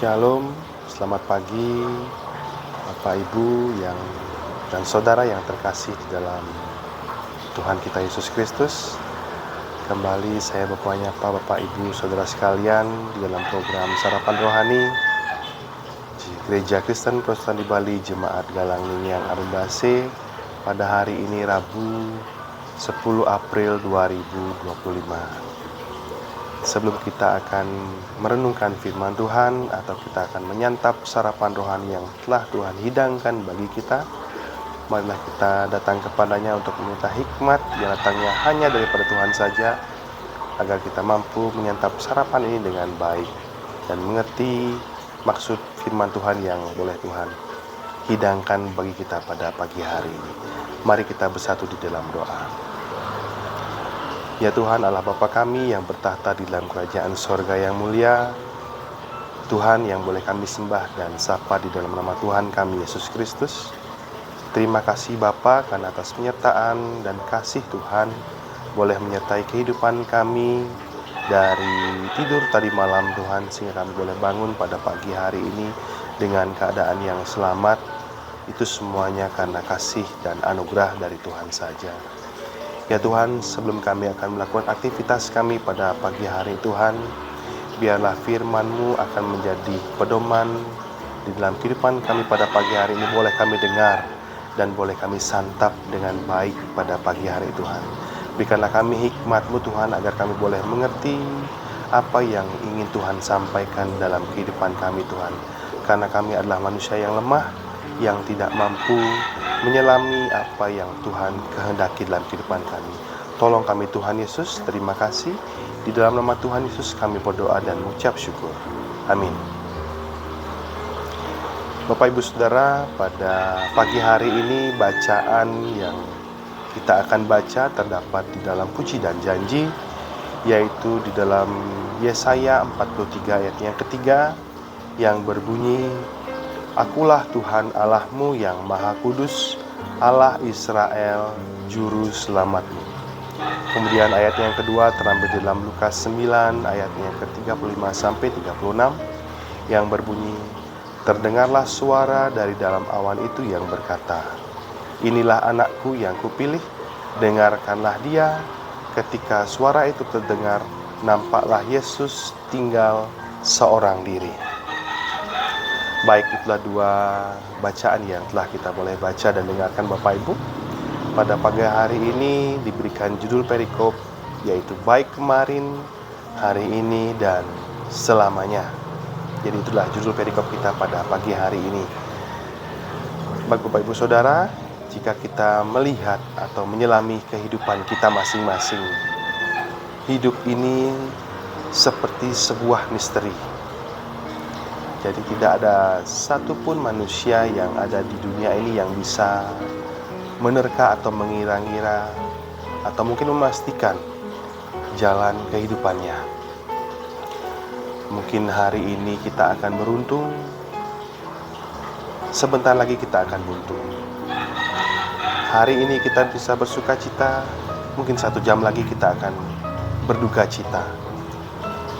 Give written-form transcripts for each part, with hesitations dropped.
Shalom, selamat pagi Bapak Ibu dan saudara yang terkasih di dalam Tuhan kita Yesus Kristus. Kembali saya menyapa Bapak Ibu saudara sekalian di dalam program Sarapan Rohani di Gereja Kristen Protestan di Bali Jemaat Galang Niniang Arundase pada hari ini Rabu 10 April 2025. Sebelum kita akan merenungkan firman Tuhan atau kita akan menyantap sarapan rohani yang telah Tuhan hidangkan bagi kita, marilah kita datang kepadanya untuk meminta hikmat yang datangnya hanya daripada Tuhan saja, agar kita mampu menyantap sarapan ini dengan baik dan mengerti maksud firman Tuhan yang boleh Tuhan hidangkan bagi kita pada pagi hari ini. Mari kita bersatu di dalam doa. Ya Tuhan Allah Bapa kami yang bertahta di dalam kerajaan sorga yang mulia, Tuhan yang boleh kami sembah dan sapa di dalam nama Tuhan kami Yesus Kristus. Terima kasih Bapa karena atas penyertaan dan kasih Tuhan boleh menyertai kehidupan kami dari tidur tadi malam Tuhan, sehingga kami boleh bangun pada pagi hari ini dengan keadaan yang selamat. Itu semuanya karena kasih dan anugerah dari Tuhan saja. Ya Tuhan, sebelum kami akan melakukan aktivitas kami pada pagi hari Tuhan, biarlah firman-Mu akan menjadi pedoman di dalam kehidupan kami pada pagi hari ini. Boleh kami dengar dan boleh kami santap dengan baik pada pagi hari Tuhan. Berikanlah kami hikmat-Mu Tuhan, agar kami boleh mengerti apa yang ingin Tuhan sampaikan dalam kehidupan kami Tuhan. Karena kami adalah manusia yang lemah, yang tidak mampu menyelami apa yang Tuhan kehendaki dalam kehidupan kami. Tolong kami Tuhan Yesus, terima kasih. Di dalam nama Tuhan Yesus kami berdoa dan mengucap syukur. Amin. Bapak Ibu Saudara, pada pagi hari ini bacaan yang kita akan baca terdapat di dalam Puji dan Janji, yaitu di dalam Yesaya 43 ayat yang ketiga, yang berbunyi, Akulah Tuhan Allahmu yang Maha Kudus, Allah Israel, Juru Selamatmu. Kemudian ayat yang kedua terambil dalam Lukas 9 ayat yang ke-35 sampai 36, yang berbunyi, Terdengarlah suara dari dalam awan itu yang berkata, Inilah anakku yang kupilih, dengarkanlah dia. Ketika suara itu terdengar, nampaklah Yesus tinggal seorang diri. Baik, itulah dua bacaan yang telah kita boleh baca dan dengarkan Bapak Ibu. Pada pagi hari ini diberikan judul perikop, yaitu baik kemarin, hari ini, dan selamanya. Jadi itulah judul perikop kita pada pagi hari ini. Bapak Ibu Saudara, jika kita melihat atau menyelami kehidupan kita masing-masing, hidup ini seperti sebuah misteri. Jadi tidak ada satupun manusia yang ada di dunia ini yang bisa menerka atau mengira-ngira atau mungkin memastikan jalan kehidupannya. Mungkin hari ini kita akan beruntung, sebentar lagi kita akan buntu. Hari ini kita bisa bersuka cita, mungkin 1 jam lagi kita akan berduka cita.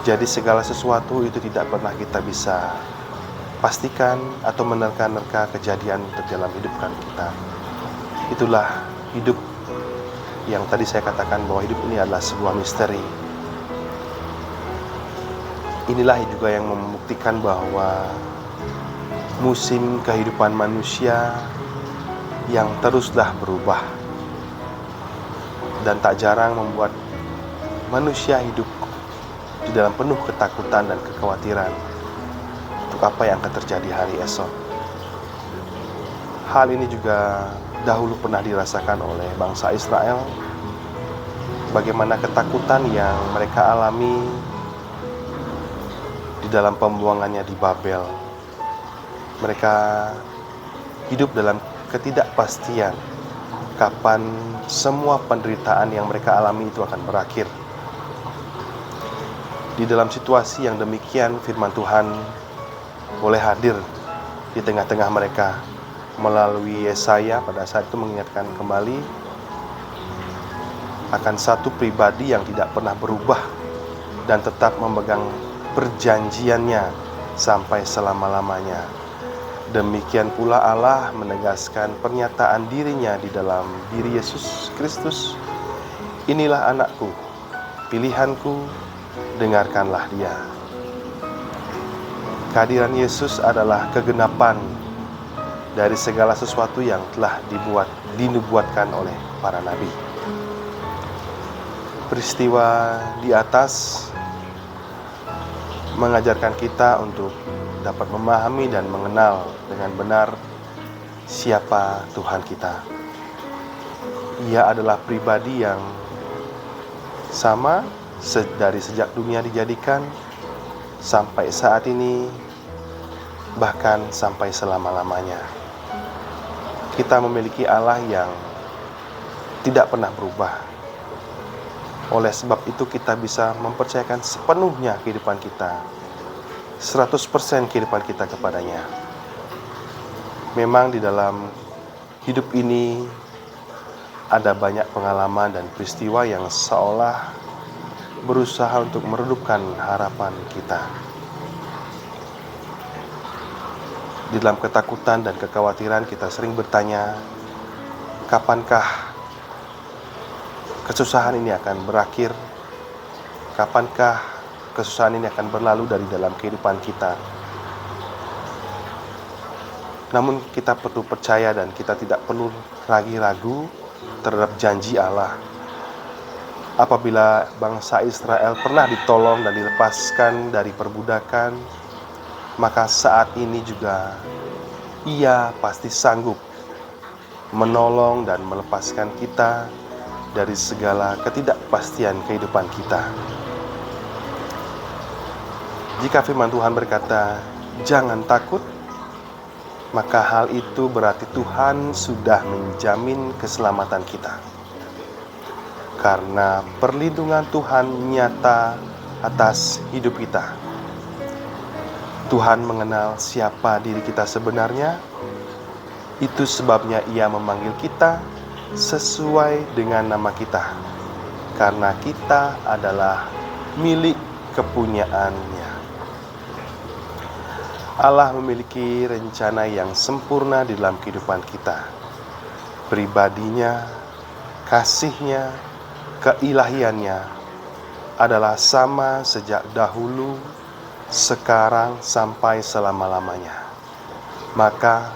Jadi segala sesuatu itu tidak pernah kita bisa pastikan atau menerka-nerka kejadian dalam hidup kita. Itulah hidup yang tadi saya katakan bahwa hidup ini adalah sebuah misteri. Inilah juga yang membuktikan bahwa musim kehidupan manusia yang teruslah berubah dan tak jarang membuat manusia hidup di dalam penuh ketakutan dan kekhawatiran untuk apa yang akan terjadi hari esok. Hal ini juga dahulu pernah dirasakan oleh bangsa Israel, bagaimana ketakutan yang mereka alami di dalam pembuangannya di Babel. Mereka hidup dalam ketidakpastian kapan semua penderitaan yang mereka alami itu akan berakhir. Di dalam situasi yang demikian, firman Tuhan boleh hadir di tengah-tengah mereka melalui Yesaya pada saat itu mengingatkan kembali akan satu pribadi yang tidak pernah berubah dan tetap memegang perjanjiannya sampai selama-lamanya. Demikian pula Allah menegaskan pernyataan dirinya di dalam diri Yesus Kristus. Inilah anakku, pilihanku, dengarkanlah dia. Kehadiran Yesus adalah kegenapan dari segala sesuatu yang telah dinubuatkan oleh para nabi. Peristiwa di atas mengajarkan kita untuk dapat memahami dan mengenal dengan benar siapa Tuhan kita. Ia adalah pribadi yang sama dari sejak dunia dijadikan sampai saat ini, bahkan sampai selama-lamanya. Kita memiliki Allah yang tidak pernah berubah. Oleh sebab itu kita bisa mempercayakan sepenuhnya kehidupan kita, 100% kehidupan kita kepadanya. Memang di dalam hidup ini ada banyak pengalaman dan peristiwa yang seolah berusaha untuk meredupkan harapan kita. Di dalam ketakutan dan kekhawatiran kita sering bertanya, kapankah kesusahan ini akan berakhir? Kapankah kesusahan ini akan berlalu dari dalam kehidupan kita? Namun kita perlu percaya dan kita tidak perlu lagi ragu terhadap janji Allah. Apabila bangsa Israel pernah ditolong dan dilepaskan dari perbudakan, maka saat ini juga Ia pasti sanggup menolong dan melepaskan kita dari segala ketidakpastian kehidupan kita. Jika firman Tuhan berkata, jangan takut, maka hal itu berarti Tuhan sudah menjamin keselamatan kita. Karena perlindungan Tuhan nyata atas hidup kita. Tuhan mengenal siapa diri kita sebenarnya. Itu sebabnya Ia memanggil kita sesuai dengan nama kita. Karena kita adalah milik kepunyaannya. Allah memiliki rencana yang sempurna di dalam kehidupan kita. Pribadinya, kasih-Nya, keilahiannya adalah sama sejak dahulu, sekarang, sampai selama-lamanya. Maka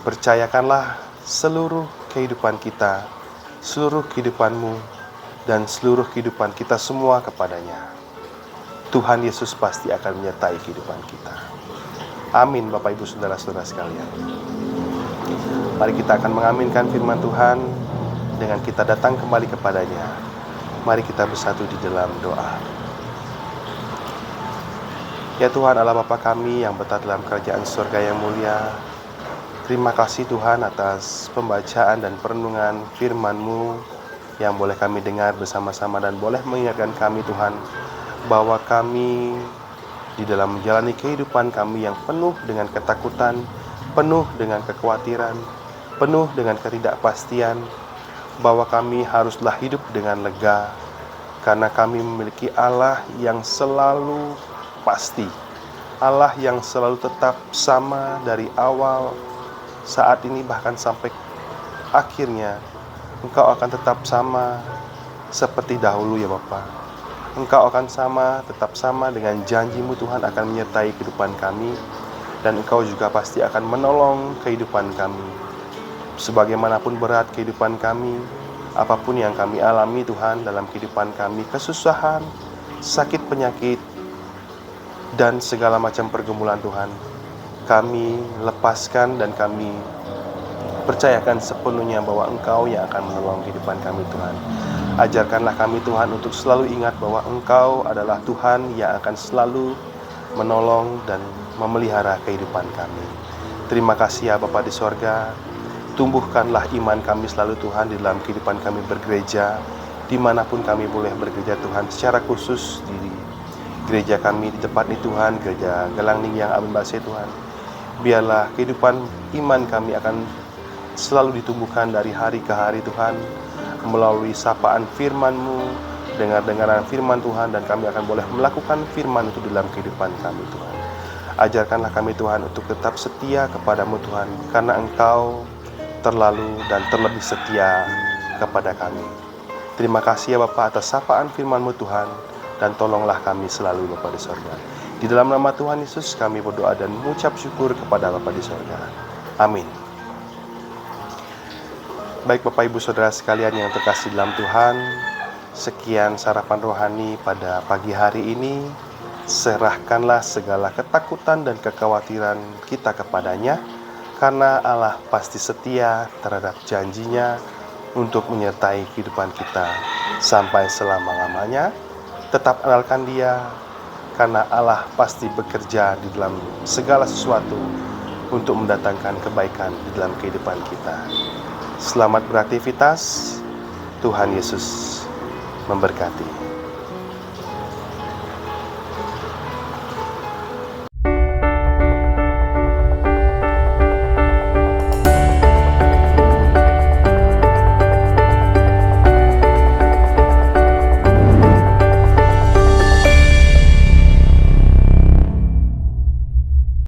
percayakanlah seluruh kehidupan kita, seluruh kehidupanmu, dan seluruh kehidupan kita semua kepadanya. Tuhan Yesus pasti akan menyertai kehidupan kita. Amin, Bapak Ibu Saudara-saudara sekalian. Mari kita akan mengaminkan firman Tuhan dengan kita datang kembali kepadanya. Mari kita bersatu di dalam doa. Ya Tuhan Allah Bapa kami yang berada dalam kerajaan surga yang mulia, terima kasih Tuhan atas pembacaan dan perenungan firman-Mu yang boleh kami dengar bersama-sama dan boleh mengingatkan kami Tuhan bahwa kami di dalam menjalani kehidupan kami yang penuh dengan ketakutan, penuh dengan kekhawatiran, penuh dengan ketidakpastian, bahwa kami haruslah hidup dengan lega, karena kami memiliki Allah yang selalu pasti, Allah yang selalu tetap sama dari awal, saat ini bahkan sampai akhirnya. Engkau akan tetap sama seperti dahulu ya Bapa. Engkau akan tetap sama dengan janji-Mu Tuhan akan menyertai kehidupan kami. Dan Engkau juga pasti akan menolong kehidupan kami. Sebagaimanapun berat kehidupan kami, apapun yang kami alami Tuhan dalam kehidupan kami, kesusahan, sakit penyakit, dan segala macam pergumulan Tuhan, kami lepaskan dan kami percayakan sepenuhnya bahwa Engkau yang akan menolong kehidupan kami Tuhan. Ajarkanlah kami Tuhan untuk selalu ingat bahwa Engkau adalah Tuhan yang akan selalu menolong dan memelihara kehidupan kami. Terima kasih ya Bapa di sorga. Tumbuhkanlah iman kami selalu Tuhan di dalam kehidupan kami bergereja, dimanapun kami boleh bergereja Tuhan, secara khusus di gereja kami di tempat ini Tuhan, gereja Gelangning yang Amin Basih Tuhan. Biarlah kehidupan iman kami akan selalu ditumbuhkan dari hari ke hari Tuhan, melalui sapaan firman-Mu, dengar-dengaran firman Tuhan, dan kami akan boleh melakukan firman itu dalam kehidupan kami Tuhan. Ajarkanlah kami Tuhan untuk tetap setia kepadamu Tuhan, karena Engkau terlalu dan terlebih setia kepada kami. Terima kasih ya Bapa atas sapaan firman-Mu Tuhan, dan tolonglah kami selalu Bapa di sorga. Di dalam nama Tuhan Yesus kami berdoa dan mengucap syukur kepada Bapa di sorga. Amin. Baik Bapak Ibu Saudara sekalian yang terkasih dalam Tuhan, sekian sarapan rohani pada pagi hari ini. Serahkanlah segala ketakutan dan kekhawatiran kita kepadanya, karena Allah pasti setia terhadap janjinya untuk menyertai kehidupan kita sampai selama-lamanya. Tetap andalkan Dia, karena Allah pasti bekerja di dalam segala sesuatu untuk mendatangkan kebaikan di dalam kehidupan kita. Selamat beraktivitas, Tuhan Yesus memberkati.